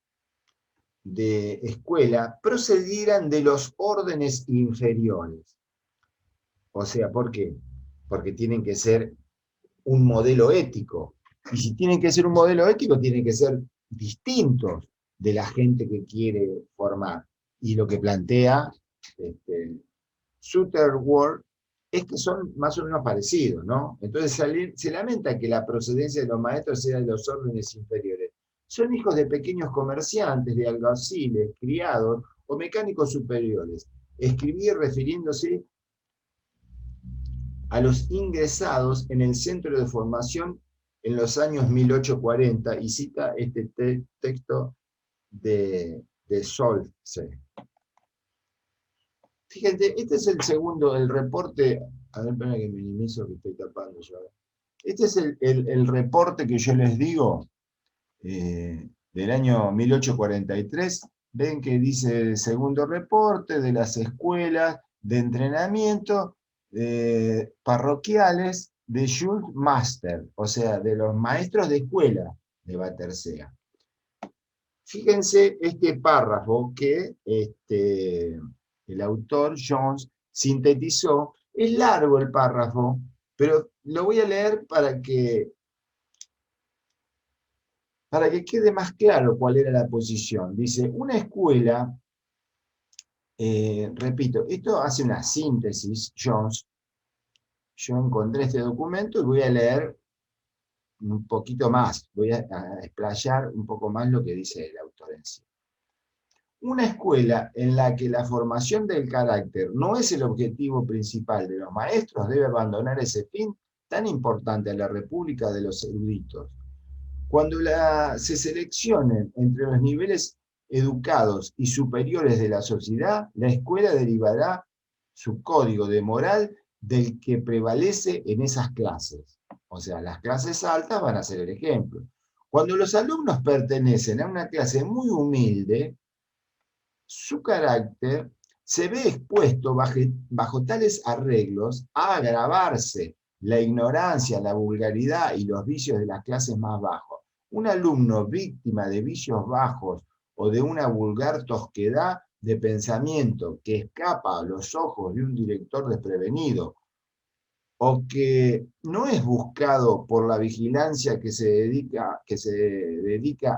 Speaker 1: de escuela procedieran de los órdenes inferiores. O sea, ¿por qué? Porque tienen que ser un modelo ético. Y si tienen que ser un modelo ético, tienen que ser distintos de la gente que quiere formar. Y lo que plantea Shuttleworth es que son más o menos parecidos, ¿no? Entonces se lamenta que la procedencia de los maestros sea de los órdenes inferiores. Son hijos de pequeños comerciantes, de alguaciles, criados o mecánicos superiores. Escribí refiriéndose a los ingresados en el centro de formación en los años 1840 y cita este texto de Solze. Fíjate, este es el segundo, el reporte, a ver, espera que minimizo que estoy tapando yo. Este es el reporte que yo les digo, del año 1843. Ven que dice el segundo reporte de las escuelas de entrenamiento parroquiales de Schulmaster, o sea, de los maestros de escuela de Batercea. Fíjense este párrafo que el autor Jones sintetizó. Es largo el párrafo, pero lo voy a leer para que quede más claro cuál era la posición. Dice, una escuela, repito, esto hace una síntesis, Jones. Yo encontré este documento y voy a leer un poquito más, voy a explayar un poco más lo que dice el autor en sí. Una escuela en la que la formación del carácter no es el objetivo principal de los maestros debe abandonar ese fin tan importante a la República de los eruditos. Cuando se seleccionen entre los niveles educados y superiores de la sociedad, la escuela derivará su código de moral del que prevalece en esas clases. O sea, las clases altas van a ser el ejemplo. Cuando los alumnos pertenecen a una clase muy humilde, su carácter se ve expuesto bajo tales arreglos a agravarse la ignorancia, la vulgaridad y los vicios de las clases más bajos. Un alumno víctima de vicios bajos o de una vulgar tosquedad de pensamiento que escapa a los ojos de un director desprevenido o que no es buscado por la vigilancia que se dedica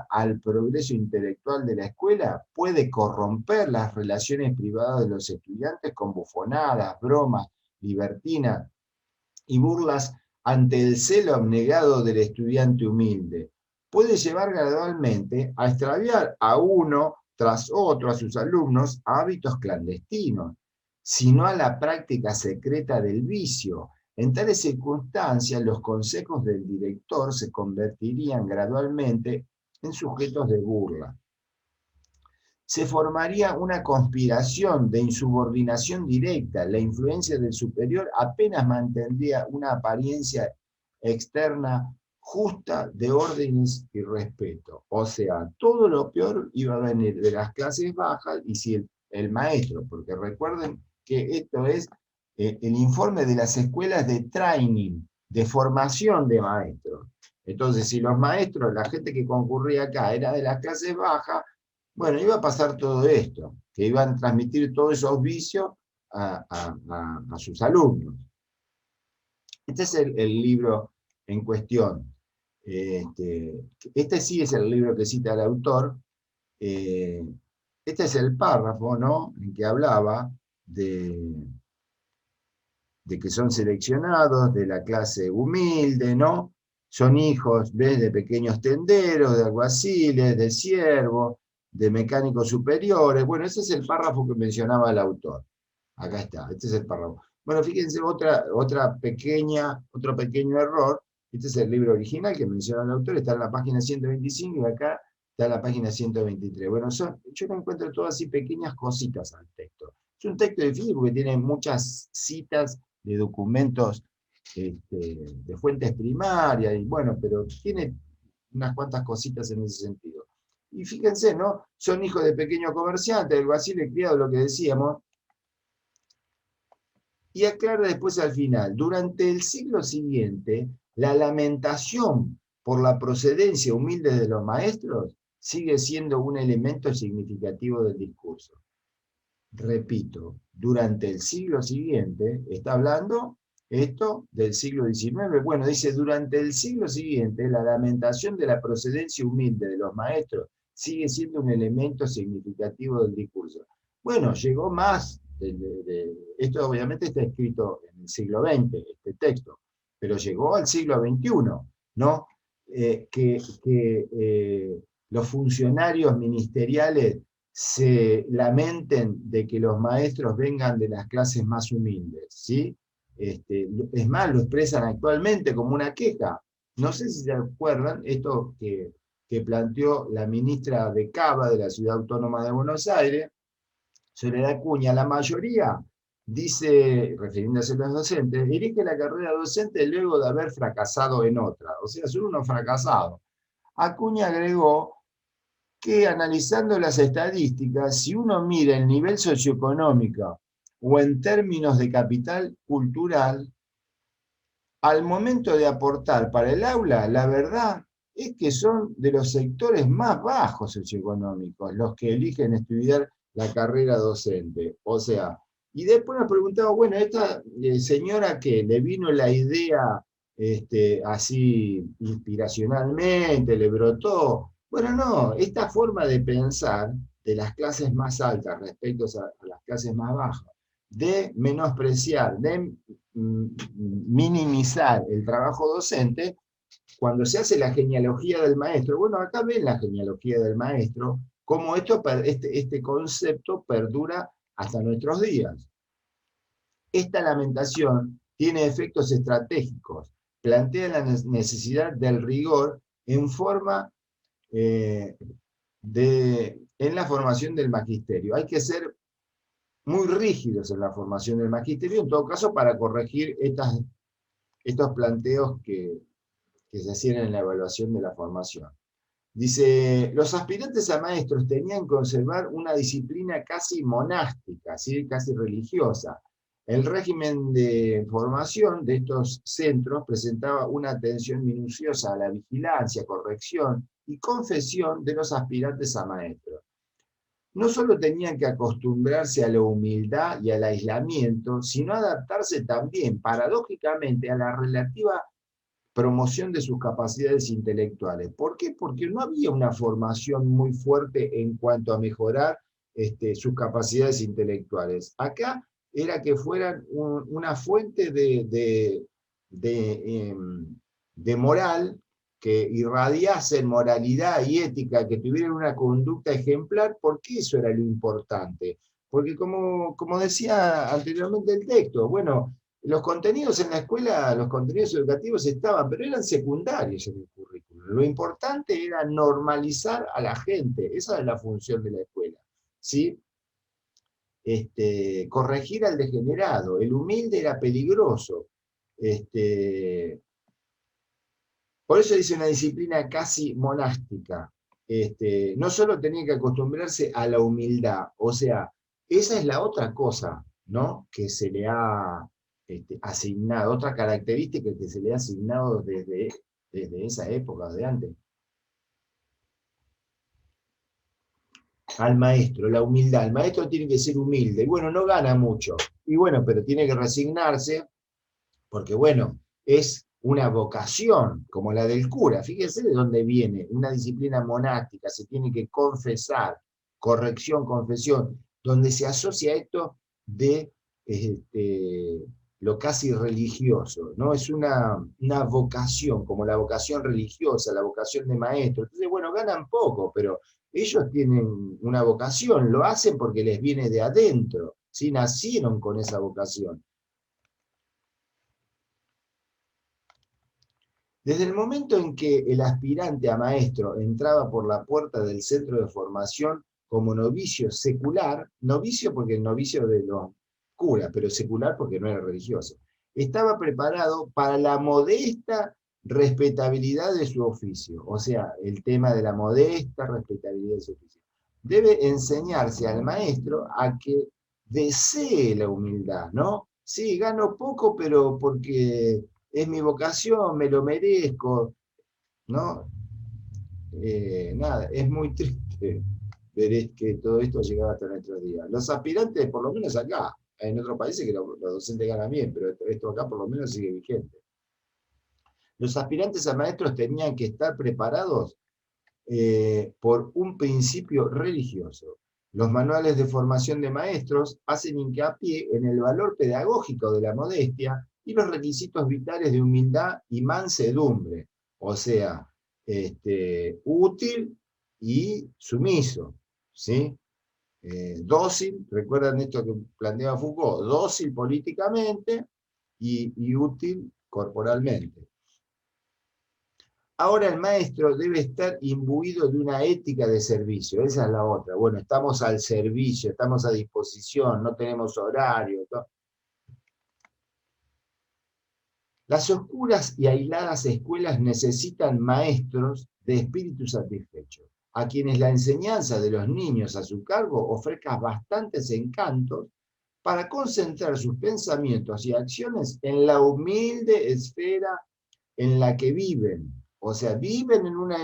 Speaker 1: al progreso intelectual de la escuela, puede corromper las relaciones privadas de los estudiantes con bufonadas, bromas, libertinas y burlas ante el celo abnegado del estudiante humilde. Puede llevar gradualmente a extraviar a uno tras otro a sus alumnos a hábitos clandestinos, sino a la práctica secreta del vicio. En tales circunstancias, los consejos del director se convertirían gradualmente en sujetos de burla. Se formaría una conspiración de insubordinación directa. La influencia del superior apenas mantendría una apariencia externa justa de órdenes y respeto. O sea, todo lo peor iba a venir de las clases bajas y si el maestro, porque recuerden que esto es el informe de las escuelas de training, de formación de maestros. Entonces, si los maestros, la gente que concurría acá era de las clases bajas, bueno, iba a pasar todo esto, que iban a transmitir todos esos vicios a sus alumnos. Este es el libro en cuestión. Este sí es el libro que cita el autor. Este es el párrafo, ¿no?, en que hablaba de que son seleccionados de la clase humilde, ¿no? Son hijos, ¿ves?, de pequeños tenderos, de alguaciles, de siervos, de mecánicos superiores. Bueno, ese es el párrafo que mencionaba el autor. Acá está, este es el párrafo. Bueno, fíjense, otro pequeño error. Este es el libro original que menciona el autor, está en la página 125 y acá está en la página 123. Bueno, yo no encuentro todas así pequeñas cositas al texto. Es un texto difícil porque tiene muchas citas de documentos de fuentes primarias, y bueno, pero tiene unas cuantas cositas en ese sentido. Y fíjense, ¿no? Son hijos de pequeños comerciantes, algo así, le criado, lo que decíamos. Y aclara después al final, durante el siglo siguiente, la lamentación por la procedencia humilde de los maestros sigue siendo un elemento significativo del discurso. Repito, durante el siglo siguiente, está hablando esto del siglo XIX, bueno, dice, durante el siglo siguiente, la lamentación de la procedencia humilde de los maestros sigue siendo un elemento significativo del discurso. Bueno, llegó más, esto obviamente está escrito en el siglo XX, este texto, pero llegó al siglo XXI, ¿no? Los funcionarios ministeriales se lamenten de que los maestros vengan de las clases más humildes, ¿sí? Es más, lo expresan actualmente como una queja. No sé si se acuerdan esto que planteó la ministra de Cava de la Ciudad Autónoma de Buenos Aires, Soledad Acuña, la mayoría dice, refiriéndose a los docentes, elige la carrera docente luego de haber fracasado en otra. O sea, son unos fracasados. Acuña agregó que analizando las estadísticas, si uno mira el nivel socioeconómico o en términos de capital cultural, al momento de aportar para el aula, la verdad es que son de los sectores más bajos socioeconómicos los que eligen estudiar la carrera docente. O sea, y después nos preguntamos, bueno, esta señora que le vino la idea así inspiracionalmente, le brotó. Bueno, no, esta forma de pensar de las clases más altas respecto a las clases más bajas, de menospreciar, de minimizar el trabajo docente, cuando se hace la genealogía del maestro, bueno, acá ven la genealogía del maestro, cómo este concepto perdura hasta nuestros días. Esta lamentación tiene efectos estratégicos, plantea la necesidad del rigor en forma en la formación del magisterio. Hay que ser muy rígidos en la formación del magisterio, en todo caso, para corregir estos planteos que se hacían en la evaluación de la formación. Dice, los aspirantes a maestros tenían que conservar una disciplina casi monástica, ¿sí? Casi religiosa. El régimen de formación de estos centros presentaba una atención minuciosa a la vigilancia, corrección y confesión de los aspirantes a maestros. No solo tenían que acostumbrarse a la humildad y al aislamiento, sino adaptarse también, paradójicamente, a la relativa promoción de sus capacidades intelectuales. ¿Por qué? Porque no había una formación muy fuerte en cuanto a mejorar sus capacidades intelectuales. Acá era que fueran una fuente de, de moral, que irradiasen moralidad y ética, que tuvieran una conducta ejemplar, porque eso era lo importante. Porque como decía anteriormente el texto, bueno, los contenidos en la escuela, los contenidos educativos estaban, pero eran secundarios en el currículum. Lo importante era normalizar a la gente, esa es la función de la escuela, ¿sí? Corregir al degenerado, el humilde era peligroso. Por eso dice una disciplina casi monástica. No solo tenía que acostumbrarse a la humildad, o sea, esa es la otra cosa, ¿no? Que se le ha asignado, otra característica que se le ha asignado desde esa época, de antes. Al maestro, la humildad. El maestro tiene que ser humilde. Y bueno, no gana mucho. Y bueno, pero tiene que resignarse, porque bueno, es una vocación como la del cura. Fíjense de dónde viene, una disciplina monástica, se tiene que confesar, corrección, confesión, donde se asocia esto de lo casi religioso, ¿no? Es una vocación, como la vocación religiosa, la vocación de maestro. Entonces, bueno, ganan poco, pero ellos tienen una vocación, lo hacen porque les viene de adentro, ¿sí? Nacieron con esa vocación. Desde el momento en que el aspirante a maestro entraba por la puerta del centro de formación como novicio secular, novicio porque el novicio de los curas, pero secular porque no era religioso, estaba preparado para la modesta respetabilidad de su oficio, o sea, el tema de la modesta respetabilidad de su oficio. Debe enseñarse al maestro a que desee la humildad, ¿no? Sí, gano poco, pero porque es mi vocación, me lo merezco, ¿no? Nada, es muy triste ver que todo esto ha llegado hasta nuestros días. Los aspirantes, por lo menos acá, en otros países que los docentes ganan bien, pero esto acá por lo menos sigue vigente. Los aspirantes a maestros tenían que estar preparados por un principio religioso. Los manuales de formación de maestros hacen hincapié en el valor pedagógico de la modestia y los requisitos vitales de humildad y mansedumbre, o sea, útil y sumiso, ¿sí? Dócil, recuerdan esto que planteaba Foucault, dócil políticamente y útil corporalmente. Ahora el maestro debe estar imbuido de una ética de servicio, esa es la otra. Bueno, estamos al servicio, estamos a disposición, no tenemos horario. Las oscuras y aisladas escuelas necesitan maestros de espíritu satisfecho, a quienes la enseñanza de los niños a su cargo ofrezca bastantes encantos para concentrar sus pensamientos y acciones en la humilde esfera en la que viven. O sea, viven en una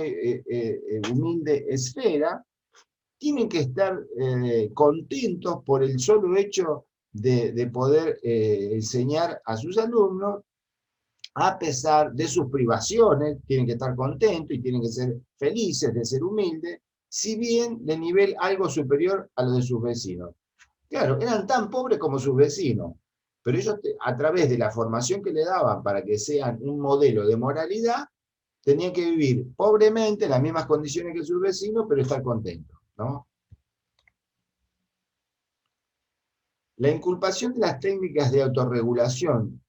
Speaker 1: humilde esfera, tienen que estar contentos por el solo hecho de poder enseñar a sus alumnos a pesar de sus privaciones, tienen que estar contentos y tienen que ser felices de ser humildes, si bien de nivel algo superior a lo de sus vecinos. Claro, eran tan pobres como sus vecinos, pero ellos a través de la formación que le daban para que sean un modelo de moralidad, tenían que vivir pobremente en las mismas condiciones que sus vecinos, pero estar contentos, ¿no? La inculpación de las técnicas de autorregulación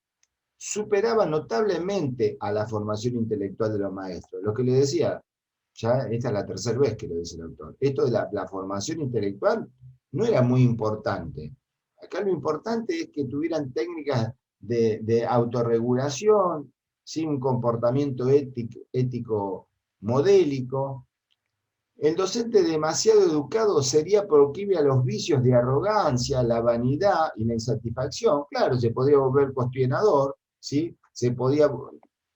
Speaker 1: superaba notablemente a la formación intelectual de los maestros. Lo que le decía, ya esta es la tercera vez que lo dice el autor, esto de la formación intelectual no era muy importante. Acá lo importante es que tuvieran técnicas de autorregulación, ¿sí? Un comportamiento ético modélico. El docente demasiado educado sería proclive a los vicios de arrogancia, la vanidad y la insatisfacción. Claro, se podía volver cuestionador, ¿sí? Se podía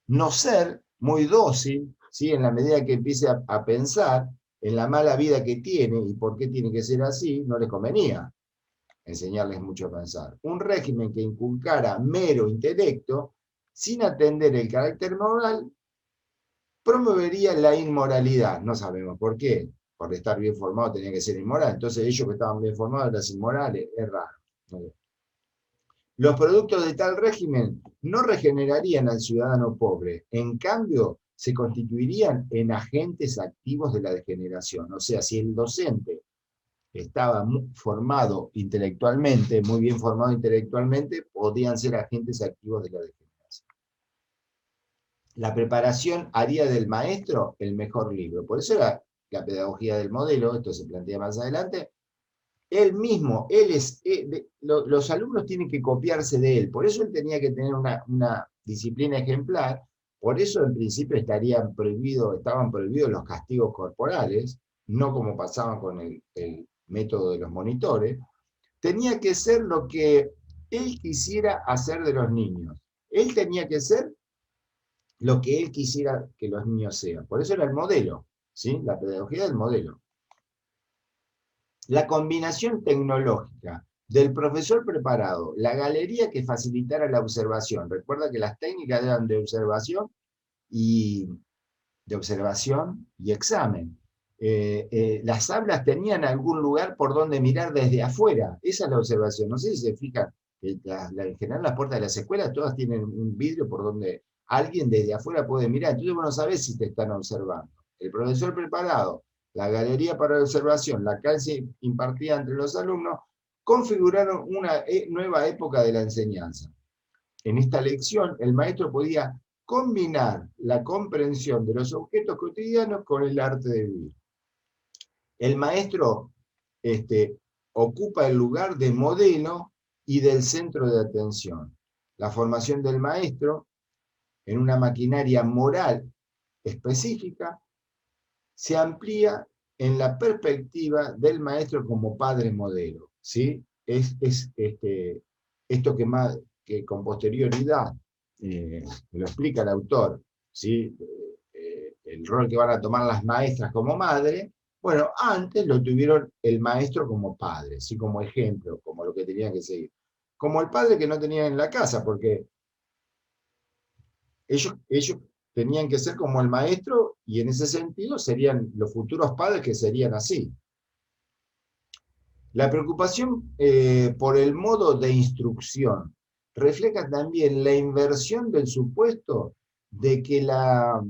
Speaker 1: no ser muy dócil, ¿sí? En la medida que empiece a pensar en la mala vida que tiene y por qué tiene que ser así, no les convenía enseñarles mucho a pensar. Un régimen que inculcara mero intelecto, sin atender el carácter moral, promovería la inmoralidad. No sabemos por qué. Por estar bien formado tenía que ser inmoral. Entonces ellos que estaban bien formados eran inmorales. Es raro. Los productos de tal régimen no regenerarían al ciudadano pobre. En cambio, se constituirían en agentes activos de la degeneración. O sea, si el docente estaba formado intelectualmente, muy bien formado intelectualmente, podían ser agentes activos de la degeneración. La preparación haría del maestro el mejor libro. Por eso era la pedagogía del modelo, esto se plantea más adelante. Él mismo, los alumnos tienen que copiarse de él, por eso él tenía que tener una disciplina ejemplar, por eso en principio estaban prohibidos los castigos corporales, no como pasaban con el método de los monitores. Tenía que ser lo que él quisiera hacer de los niños. Él tenía que ser lo que él quisiera que los niños sean. Por eso era el modelo, ¿sí? La pedagogía del modelo. La combinación tecnológica del profesor preparado, la galería que facilitara la observación. Recuerda que las técnicas eran y, de observación y examen. Las aulas tenían algún lugar por donde mirar desde afuera. Esa es la observación. No sé si se fijan, en general las puertas de las escuelas todas tienen un vidrio por donde alguien desde afuera puede mirar. Entonces vos no sabés si te están observando. El profesor preparado, la galería para la observación, la clase impartida entre los alumnos, configuraron una nueva época de la enseñanza. En esta lección, el maestro podía combinar la comprensión de los objetos cotidianos con el arte de vivir. El maestro ocupa el lugar de modelo y del centro de atención. La formación del maestro en una maquinaria moral específica se amplía en la perspectiva del maestro como padre modelo, ¿sí? Esto que con posterioridad lo explica el autor, ¿sí? El rol que van a tomar las maestras como madre. Bueno, antes lo tuvieron el maestro como padre, ¿sí? Como ejemplo, como lo que tenían que seguir. Como el padre que no tenían en la casa, porque ellos tenían que ser como el maestro y en ese sentido serían los futuros padres que serían así. La preocupación por el modo de instrucción refleja también la inversión del supuesto de que la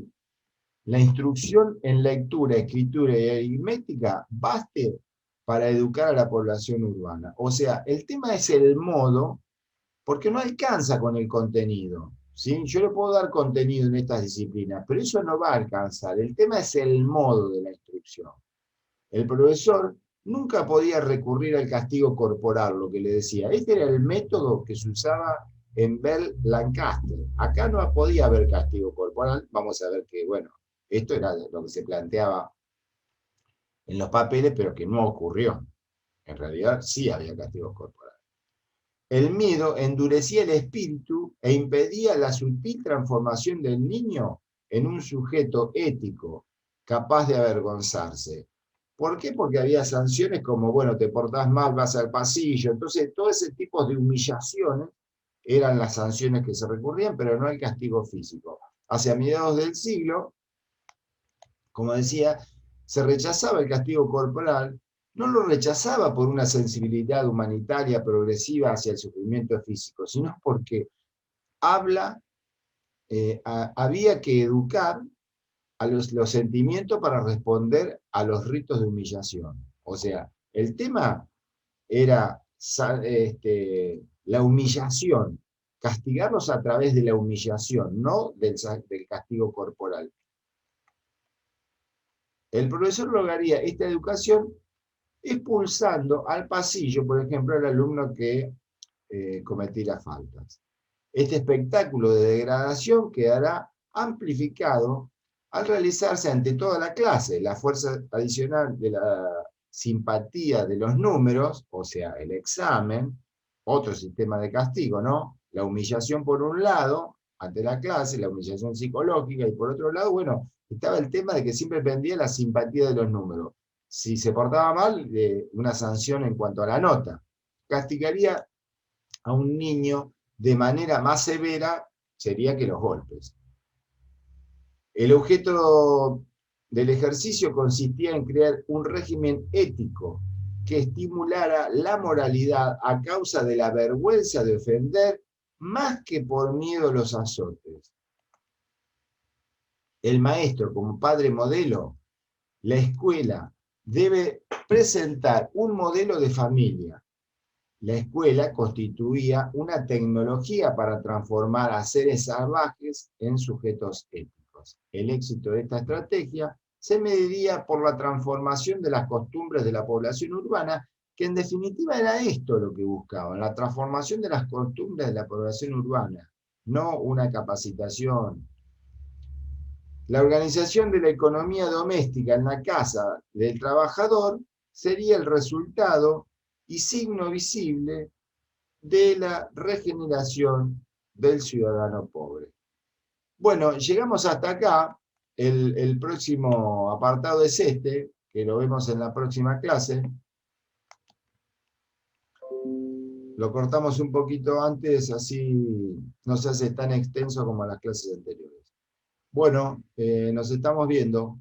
Speaker 1: instrucción en lectura, escritura y aritmética baste para educar a la población urbana. O sea, el tema es el modo, porque no alcanza con el contenido. ¿sí? Yo le puedo dar contenido en estas disciplinas, pero eso no va a alcanzar. El tema es el modo de la instrucción. El profesor nunca podía recurrir al castigo corporal, lo que le decía. Este era el método que se usaba en Bell Lancaster. Acá no podía haber castigo corporal. Vamos a ver que, bueno, esto era lo que se planteaba en los papeles, pero que no ocurrió. En realidad sí había castigos corporales. El miedo endurecía el espíritu e impedía la sutil transformación del niño en un sujeto ético, capaz de avergonzarse. ¿Por qué? Porque había sanciones como, bueno, te portás mal, vas al pasillo. Entonces, todo ese tipo de humillaciones eran las sanciones que se recurrían, pero no el castigo físico. Hacia mediados del siglo, como decía, se rechazaba el castigo corporal, no lo rechazaba por una sensibilidad humanitaria progresiva hacia el sufrimiento físico, sino porque habla, había que educar a los sentimientos para responder a los ritos de humillación. O sea, el tema era la humillación, castigarlos a través de la humillación, no del castigo corporal. El profesor lograría esta educación expulsando al pasillo, por ejemplo, al alumno que cometiera faltas. Este espectáculo de degradación quedará amplificado al realizarse ante toda la clase. La fuerza adicional de la simpatía de los números, o sea, el examen, otro sistema de castigo, ¿no? La humillación por un lado, ante la clase, la humillación psicológica, y por otro lado, bueno, estaba el tema de que siempre pendía la simpatía de los números. Si se portaba mal, una sanción en cuanto a la nota. Castigaría a un niño de manera más severa sería que los golpes. El objeto del ejercicio consistía en crear un régimen ético que estimulara la moralidad a causa de la vergüenza de ofender más que por miedo a los azotes. El maestro, como padre modelo, la escuela debe presentar un modelo de familia. La escuela constituía una tecnología para transformar a seres salvajes en sujetos éticos. El éxito de esta estrategia se mediría por la transformación de las costumbres de la población urbana, que en definitiva era esto lo que buscaban, la transformación de las costumbres de la población urbana, no una capacitación. La organización de la economía doméstica en la casa del trabajador sería el resultado y signo visible de la regeneración del ciudadano pobre. Bueno, llegamos hasta acá. El próximo apartado es este, que lo vemos en la próxima clase. Lo cortamos un poquito antes, así no se hace tan extenso como las clases anteriores. Bueno, nos estamos viendo.